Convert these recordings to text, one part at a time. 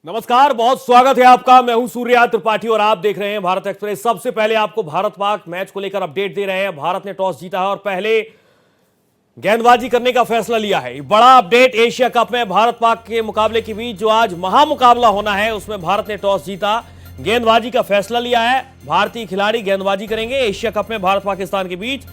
नमस्कार, बहुत स्वागत है आपका। मैं हूं सूर्या त्रिपाठी और आप देख रहे हैं भारत एक्सप्रेस। सबसे पहले आपको भारत पाक मैच को लेकर अपडेट दे रहे हैं। भारत ने टॉस जीता है और पहले गेंदबाजी करने का फैसला लिया है। बड़ा अपडेट एशिया कप में भारत पाक के मुकाबले के बीच जो आज महामुकाबला होना है उसमें भारत ने टॉस जीता, गेंदबाजी का फैसला लिया है। भारतीय खिलाड़ी गेंदबाजी करेंगे। एशिया कप में भारत पाकिस्तान के बीच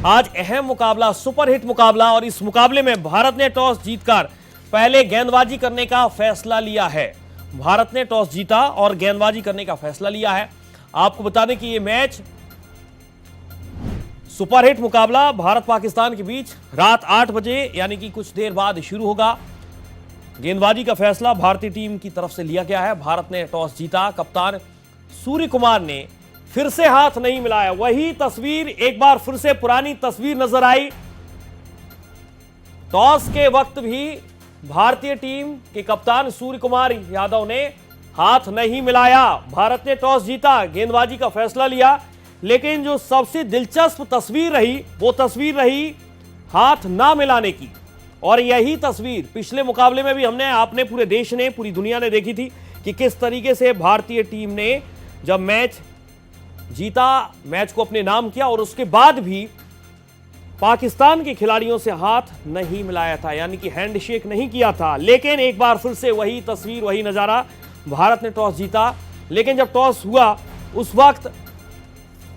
आज अहम मुकाबला, सुपरहिट मुकाबला, और इस मुकाबले में भारत ने टॉस जीतकर पहले गेंदबाजी करने का फैसला लिया है। भारत ने टॉस जीता और गेंदबाजी करने का फैसला लिया है। आपको बता दें कि यह मैच सुपरहिट मुकाबला भारत पाकिस्तान के बीच रात 8 बजे यानी कि कुछ देर बाद शुरू होगा। गेंदबाजी का फैसला भारतीय टीम की तरफ से लिया गया है। भारत ने टॉस जीता। कप्तान सूर्य कुमार ने फिर से हाथ नहीं मिलाया। वही तस्वीर, एक बार फिर से पुरानी तस्वीर नजर आई। टॉस के वक्त भी भारतीय टीम के कप्तान सूर्य कुमार यादव ने हाथ नहीं मिलाया। भारत ने टॉस जीता, गेंदबाजी का फैसला लिया, लेकिन जो सबसे दिलचस्प तस्वीर रही वो तस्वीर रही हाथ ना मिलाने की। और यही तस्वीर पिछले मुकाबले में भी आपने, पूरे देश ने, पूरी दुनिया ने देखी थी कि किस तरीके से भारतीय टीम ने जब मैच जीता, मैच को अपने नाम किया और उसके बाद भी पाकिस्तान के खिलाड़ियों से हाथ नहीं मिलाया था, यानी कि हैंडशेक नहीं किया था। लेकिन एक बार फिर से वही तस्वीर, वही नजारा। भारत ने टॉस जीता, लेकिन जब टॉस हुआ उस वक्त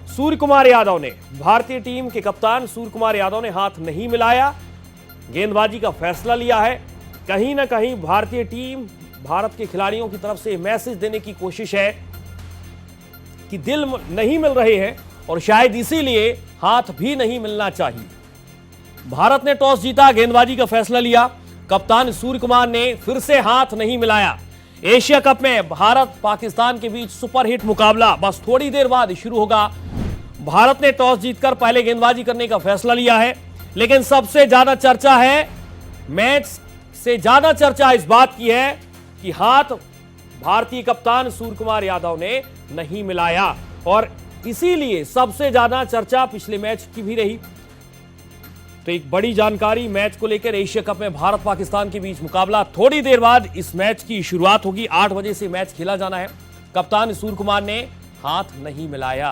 सूर्य कुमार यादव ने, भारतीय टीम के कप्तान सूर्य कुमार यादव ने हाथ नहीं मिलाया, गेंदबाजी का फैसला लिया है। कहीं ना कहीं भारतीय टीम, भारत के खिलाड़ियों की तरफ से मैसेज देने की कोशिश है कि दिल नहीं मिल रहे हैं और शायद इसीलिए हाथ भी नहीं मिलना चाहिए। भारत ने टॉस जीता, गेंदबाजी का फैसला लिया। कप्तान सूर्य कुमार ने फिर से हाथ नहीं मिलाया। एशिया कप में भारत पाकिस्तान के बीच सुपरहिट मुकाबला बस थोड़ी देर बाद शुरू होगा। भारत ने टॉस जीतकर पहले गेंदबाजी करने का फैसला लिया है, लेकिन सबसे ज्यादा चर्चा है, मैच से ज्यादा चर्चा इस बात की है कि हाथ भारतीय कप्तान सूर्य कुमार यादव ने नहीं मिलाया। और इसीलिए सबसे ज्यादा चर्चा पिछले मैच की भी रही। तो एक बड़ी जानकारी मैच को लेकर, एशिया कप में भारत पाकिस्तान के बीच मुकाबला, थोड़ी देर बाद इस मैच की शुरुआत होगी। 8 बजे से मैच खेला जाना है। कप्तान सूर्य कुमार ने हाथ नहीं मिलाया।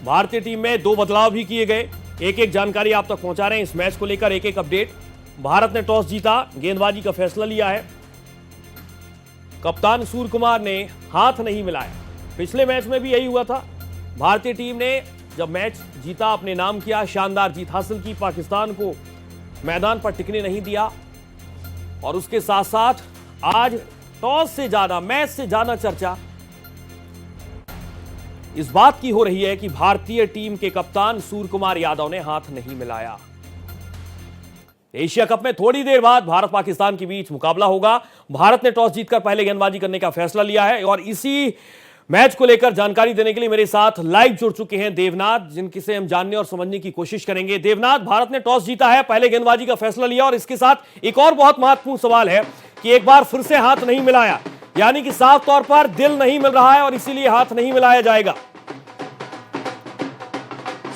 भारतीय टीम में 2 बदलाव भी किए गए। एक एक जानकारी आप तक पहुंचा रहे हैं इस मैच को लेकर, एक एक अपडेट। भारत ने टॉस जीता, गेंदबाजी का फैसला लिया है। कप्तान सूर्य कुमार ने हाथ नहीं मिलाया। पिछले मैच में भी यही हुआ था। भारतीय टीम ने जब मैच जीता, अपने नाम किया, शानदार जीत हासिल की, पाकिस्तान को मैदान पर टिकने नहीं दिया। और उसके साथ साथ आज टॉस से ज्यादा, मैच से ज्यादा चर्चा इस बात की हो रही है कि भारतीय टीम के कप्तान सूर्य कुमार यादव ने हाथ नहीं मिलाया। एशिया कप में थोड़ी देर बाद भारत पाकिस्तान के बीच मुकाबला होगा। भारत ने टॉस जीतकर पहले गेंदबाजी करने का फैसला लिया है और इसी मैच को लेकर जानकारी देने के लिए मेरे साथ लाइव जुड़ चुके हैं देवनाथ, जिनसे हम जानने और समझने की कोशिश करेंगे। देवनाथ, भारत ने टॉस जीता है, पहले गेंदबाजी का फैसला लिया और इसके साथ एक और बहुत महत्वपूर्ण सवाल है कि एक बार फिर से हाथ नहीं मिलाया, यानी कि साफ तौर पर दिल नहीं मिल रहा है और इसीलिए हाथ नहीं मिलाया जाएगा।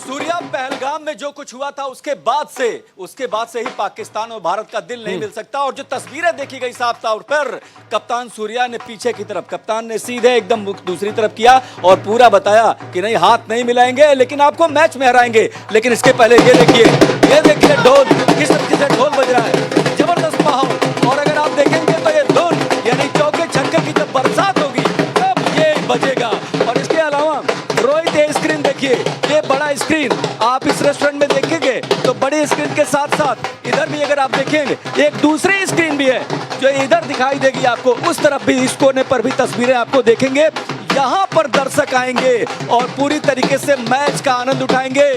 सूर्या, पहलगाम में जो कुछ हुआ था उसके बाद से ही पाकिस्तान और भारत का दिल नहीं मिल सकता। और जो तस्वीरें देखी गई साफ तौर पर, कप्तान सूर्या ने पीछे की तरफ, कप्तान ने सीधे एकदम दूसरी तरफ किया और पूरा बताया कि नहीं, हाथ नहीं मिलाएंगे लेकिन आपको मैच में हराएंगे। लेकिन इसके पहले ये देखिए ढोल, किस तरीके से ढोल बज रहा है, जबरदस्त माहौल। और अगर आप देखेंगे तो ये धुन, यानी चौके छक्के की जब बरसात होगी तब ये बजेगा। और इसके अलावा रोहित, ये स्क्रीन देखिए, ये बड़ा स्क्रीन आप इस रेस्टोरेंट में देखेंगे तो बड़ी स्क्रीन के साथ साथ इधर भी अगर आप देखेंगे एक दूसरी स्क्रीन भी है जो इधर दिखाई देगी आपको, उस तरफ भी, इस कोने पर भी तस्वीरें आपको देखेंगे। यहाँ पर दर्शक आएंगे और पूरी तरीके से मैच का आनंद उठाएंगे।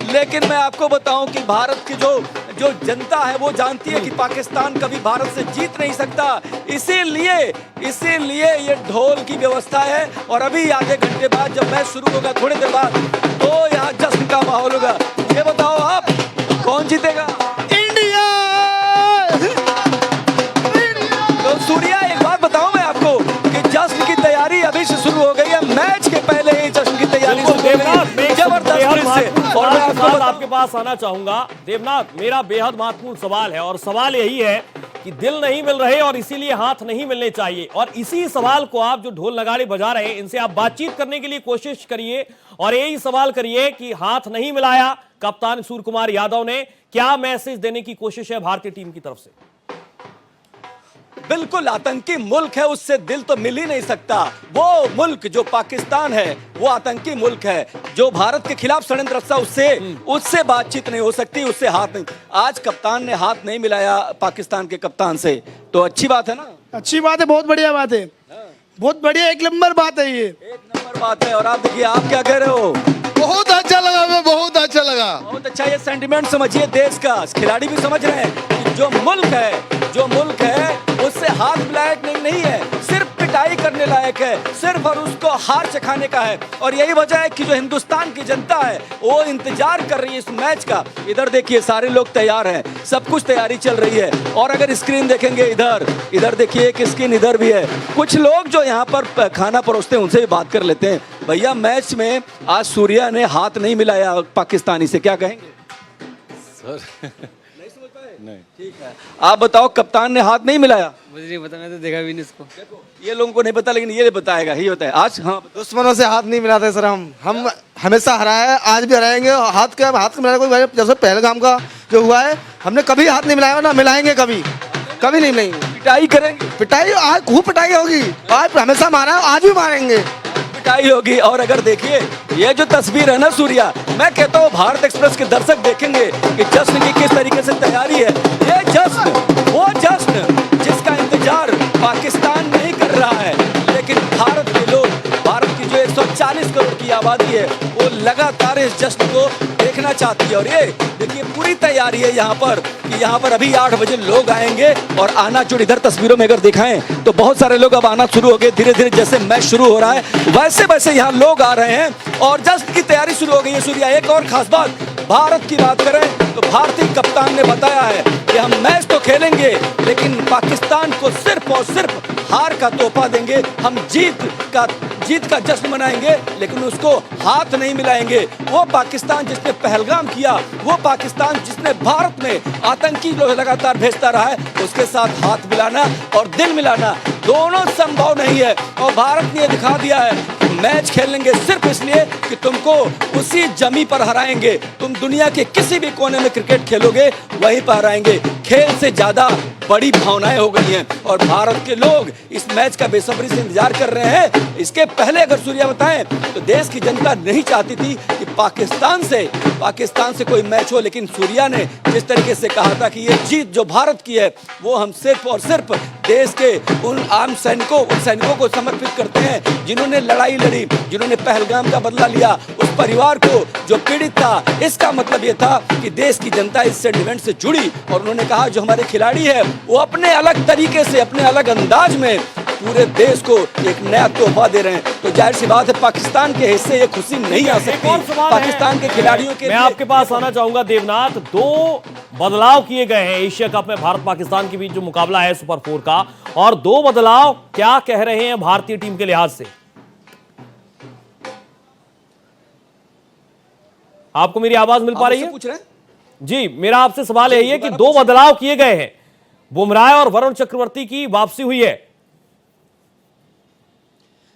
लेकिन मैं आपको बताऊं कि भारत की जो जनता है वो जानती है कि पाकिस्तान कभी भारत से जीत नहीं सकता। इसीलिए ये ढोल की व्यवस्था है। और अभी आधे घंटे बाद जब मैच शुरू होगा, थोड़ी देर बाद, तो यहाँ जश्न का माहौल होगा। ये बताओ आप, कौन जीतेगा? इंडिया! तो सूर्या, एक बात बताऊं मैं आपको कि जश्न की तैयारी अभी से शुरू हो गई है। मैच के पहले ही जश्न की तैयारी शुरू हो गई है, जबरदस्त से। और मैं आपको आपके पास आना चाहूंगा देवनाथ, मेरा बेहद महत्वपूर्ण सवाल है और सवाल यही है कि दिल नहीं मिल रहे और इसीलिए हाथ नहीं मिलने चाहिए। और इसी सवाल को आप जो ढोल नगाड़े बजा रहे हैं, इनसे आप बातचीत करने के लिए कोशिश करिए और यही सवाल करिए कि हाथ नहीं मिलाया कप्तान सूर्य कुमार यादव ने, क्या मैसेज देने की कोशिश है भारतीय टीम की तरफ से? बिल्कुल, आतंकी मुल्क है, उससे दिल तो मिल ही नहीं सकता। वो मुल्क जो पाकिस्तान है वो आतंकी मुल्क है। जो भारत के खिलाफ षड्यंत्र रचा उससे बातचीत नहीं हो सकती, उससे हाथ नहीं। आज कप्तान ने हाथ नहीं मिलाया पाकिस्तान के कप्तान से, तो अच्छी बात है ना? अच्छी बात है, बहुत बढ़िया बात है, बहुत बढ़िया, एक नंबर बात है, ये एक नंबर बात है। और आप देखिए, आप क्या कह रहे हो? बहुत अच्छा लगा, हमें बहुत अच्छा लगा। बहुत अच्छा। ये सेंटिमेंट समझिए देश का, खिलाड़ी भी समझ रहे हैं कि जो मुल्क है उससे हाथ मिलायक नहीं है, सिर्फ पिटाई करने लायक है, सिर्फ और उसको हार चखाने का है। और यही वजह है कि जो हिंदुस्तान की जनता है वो इंतजार कर रही है इस मैच का। इधर देखिए, सारे लोग तैयार हैं, सब कुछ तैयारी चल रही है। और अगर स्क्रीन देखेंगे इधर देखिए, एक स्क्रीन इधर भी है। कुछ लोग जो यहाँ पर खाना परोसते हैं उनसे भी बात कर लेते हैं। भैया, मैच में आज सूर्या ने हाथ नहीं मिलाया पाकिस्तानी से, क्या कहेंगे? सर नहीं समझ पाए? नहीं, ठीक है। आप बताओ, कप्तान ने हाथ नहीं मिलाया? मुझे नहीं पता, मैं तो देखा भी नहीं इसको। देखो, ये लोगों को नहीं पता, लेकिन ये बताएगा, ये बताए आज। हाँ, दुश्मनों से हाथ नहीं मिलाते सर, हम हमेशा हराए, आज भी हराएंगे। हाथ का मिलाने कोई, जैसे पहलगाम का जो हुआ है, हमने कभी हाथ नहीं मिलाया, ना मिलाएंगे, कभी नहीं मिलाएंगे। पिटाई करेंगे, पिटाई आज खूब पिटाई होगी, आज हमेशा मारा है, आज भी मारेंगे, पिटाई होगी। और अगर देखिए ये जो तस्वीर है ना सूर्या, मैं कहता हूँ भारत एक्सप्रेस के दर्शक देखेंगे कि जश्न की किस तरीके से तैयारी है। ये जश्न, वो जश्न जिसका इंतजार पाकिस्तान नहीं कर रहा है, लेकिन भारत के लोग, भारत की जो 140 करोड़ की आबादी है, वो लगातार इस जश्न को देखना चाहती है। और ये देखिए, पूरी तैयारी है यहाँ पर कि यहाँ पर अभी 8 बजे लोग आएंगे और आना जुड़, इधर तस्वीरों में अगर दिखाएं तो बहुत सारे लोग अब आना शुरू हो गए। धीरे धीरे जैसे मैच शुरू हो रहा है वैसे यहाँ लोग आ रहे हैं और जश्न की तैयारी शुरू हो गई है। सूर्या, एक और खास बात, भारत की बात करें तो भारतीय कप्तान ने बताया है कि हम मैच तो खेलेंगे, लेकिन पाकिस्तान को सिर्फ और सिर्फ हार का तोहफा देंगे। हम जीत का जश्न मनाएंगे, लेकिन उसको हाथ नहीं मिलाएंगे। वो पाकिस्तान जिसने पहलगाम किया, वो पाकिस्तान जिसने भारत में आतंकी लोग लगातार भेजता रहा है, उसके साथ हाथ मिलाना और दिल मिलाना दोनों संभव नहीं है। और भारत ने दिखा दिया है, मैच खेलेंगे सिर्फ इसलिए कि तुमको उसी जमी पर हराएंगे। तुम दुनिया के किसी भी कोने में क्रिकेट खेलोगे, वहीं पर हराएंगे। खेल से ज्यादा बड़ी भावनाएं हो गई हैं और भारत के लोग इस मैच का बेसब्री से इंतजार कर रहे हैं। इसके पहले अगर सूर्या बताएं तो देश की जनता नहीं चाहती थी कि पाकिस्तान से कोई मैच हो, लेकिन सूर्या ने जिस तरीके से कहा था कि ये जीत जो भारत की है वो हम सिर्फ और सिर्फ देश के उन आम सैनिकों को समर्पित करते हैं जिन्होंने लड़ाई लड़ी, जिन्होंने पहलगाम का बदला लिया, उस परिवार को जो पीड़ित था। इसका मतलब ये था कि देश की जनता इस सेंटिमेंट से जुड़ी और उन्होंने कहा जो हमारे खिलाड़ी है वो अपने अलग तरीके से, अपने अलग अंदाज में पूरे देश को एक नया तोहफा दे रहे हैं। तो जाहिर सी बात है, पाकिस्तान के हिस्से ये खुशी नहीं आ सकती। पाकिस्तान के खिलाड़ियों के, मैं आपके पास आना चाहूंगा देवनाथ। 2 बदलाव किए गए हैं एशिया कप में भारत पाकिस्तान के बीच जो मुकाबला है सुपर 4 का, और 2 बदलाव क्या कह रहे हैं भारतीय टीम के लिहाज से? आपको मेरी आवाज मिल पा रही है? पूछ रहे हैं? जी, मेरा आपसे सवाल यही है कि 2 बदलाव किए गए हैं, बुमराह और वरुण चक्रवर्ती की वापसी हुई है।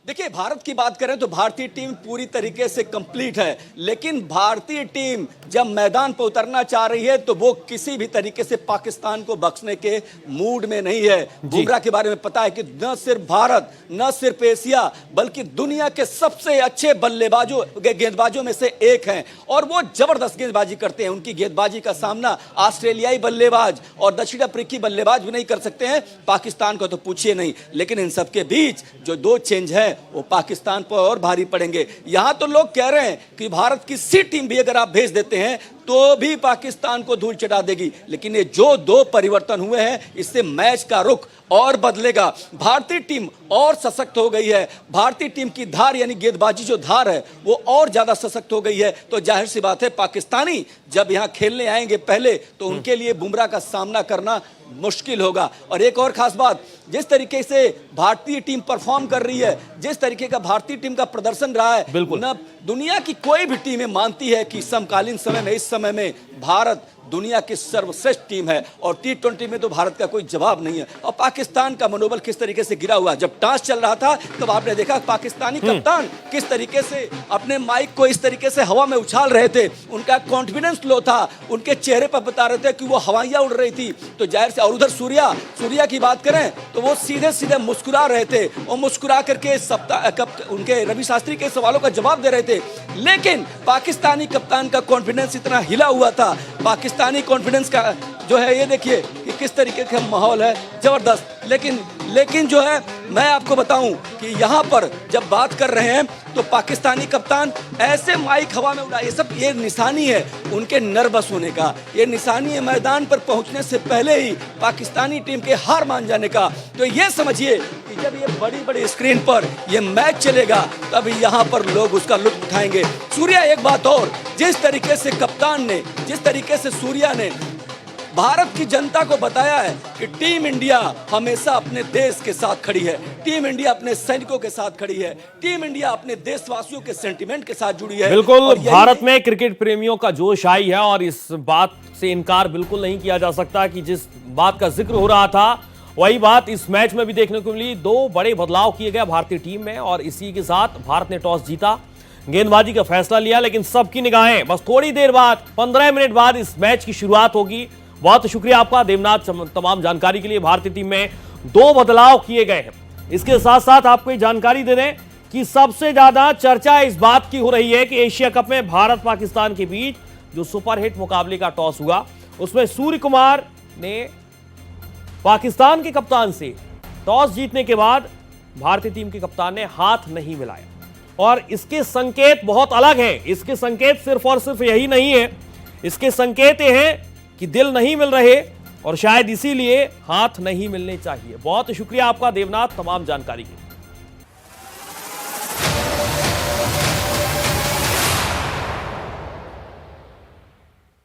देखिए, भारत की बात करें तो भारतीय टीम पूरी तरीके से कंप्लीट है, लेकिन भारतीय टीम जब मैदान पर उतरना चाह रही है तो वो किसी भी तरीके से पाकिस्तान को बख्शने के मूड में नहीं है। बुमराह के बारे में पता है कि न सिर्फ भारत, न सिर्फ एशिया, बल्कि दुनिया के सबसे अच्छे गेंदबाजों में से एक हैं और वो जबरदस्त गेंदबाजी करते हैं। उनकी गेंदबाजी का सामना ऑस्ट्रेलियाई बल्लेबाज और दक्षिण अफ्रीकी बल्लेबाज भी नहीं कर सकते हैं, पाकिस्तान को तो पूछिए नहीं। लेकिन इन सबके बीच जो 2 चेंज है वो पाकिस्तान पर और भारी पड़ेंगे। यहां तो लोग कह रहे हैं कि भारत की सी टीम भी अगर आप भेज देते हैं तो भी पाकिस्तान को धूल चटा देगी, लेकिन ये जो 2 परिवर्तन हुए हैं इससे मैच का रुख और बदलेगा। भारतीय टीम और सशक्त हो गई है, भारतीय टीम की धार यानी गेंदबाजी जो धार है वो और ज्यादा सशक्त हो गई है। तो जाहिर सी बात है, पाकिस्तानी जब यहां खेलने आएंगे पहले तो उनके लिए बुमराह का सामना करना मुश्किल होगा। और एक और खास बात, जिस तरीके से भारतीय टीम परफॉर्म कर रही है, जिस तरीके का भारतीय टीम का प्रदर्शन रहा है, बिल्कुल न दुनिया की कोई भी टीमें मानती है कि समकालीन समय में, इस समय में भारत दुनिया की सर्वश्रेष्ठ टीम है और T20 में तो भारत का कोई जवाब नहीं है। और पाकिस्तान का मनोबल किस तरीके से गिरा हुआ, जब टॉस चल रहा था तब आपने देखा पाकिस्तानी कप्तान किस तरीके से अपने माइक को इस तरीके से हवा में उछाल रहे थे, उनका कॉन्फिडेंस लो था, उनके चेहरे पर बता रहे थे कि वो हवाइयां उड़ रही थी। तो जाहिर से, और उधर सूर्या की बात करें तो वो सीधे सीधे मुस्कुरा रहे थे और मुस्कुरा करके उनके रवि शास्त्री के सवालों का जवाब दे रहे थे। लेकिन पाकिस्तानी कप्तान का कॉन्फिडेंस इतना हिला हुआ था, पाकिस्तानी कॉन्फिडेंस का जो है ये देखिए कि किस तरीके का माहौल है, जबरदस्त। लेकिन जो है मैं आपको बताऊं कि यहाँ पर जब बात कर रहे हैं तो पाकिस्तानी कप्तान ऐसे माइक हवा में उड़ा, ये निशानी है उनके नर्वस होने का, ये निशानी है मैदान पर पहुंचने से पहले ही पाकिस्तानी टीम के हार मान जाने का। तो ये समझिए कि जब ये बड़ी बड़ी स्क्रीन पर ये मैच चलेगा तब यहाँ पर लोग उसका लुत्फ उठाएंगे। सूर्या, एक बात और, जिस तरीके से कप्तान ने, जिस तरीके से सूर्या ने भारत की जनता को बताया है कि टीम इंडिया हमेशा अपने देश के साथ खड़ी है, टीम इंडिया अपने सैनिकों के साथ खड़ी है, टीम इंडिया अपने देशवासियों के सेंटिमेंट के साथ जुड़ी है। बिल्कुल, भारत में क्रिकेट प्रेमियों का जोश आई है और इस बात से इनकार बिल्कुल नहीं किया जा सकता कि जिस बात का जिक्र हो रहा था वही बात इस मैच में भी देखने को मिली। 2 बड़े बदलाव किए गए भारतीय टीम में और इसी के साथ भारत ने टॉस जीता, गेंदबाजी का फैसला लिया। लेकिन सबकी निगाहें बस थोड़ी देर बाद, 15 मिनट बाद इस मैच की शुरुआत होगी। बहुत शुक्रिया आपका देवनाथ, तमाम जानकारी के लिए। भारतीय टीम में 2 बदलाव किए गए हैं। इसके साथ साथ आपको जानकारी दे दें कि सबसे ज्यादा चर्चा इस बात की हो रही है कि एशिया कप में भारत पाकिस्तान के बीच जो सुपरहिट मुकाबले का टॉस हुआ उसमें सूर्य कुमार ने पाकिस्तान के कप्तान से टॉस जीतने के बाद भारतीय टीम के कप्तान ने हाथ नहीं मिलाया और इसके संकेत बहुत अलग हैं। इसके संकेत सिर्फ और सिर्फ यही नहीं है, इसके संकेत ये हैं कि दिल नहीं मिल रहे और शायद इसीलिए हाथ नहीं मिलने चाहिए। बहुत शुक्रिया आपका देवनाथ, तमाम जानकारी के लिए।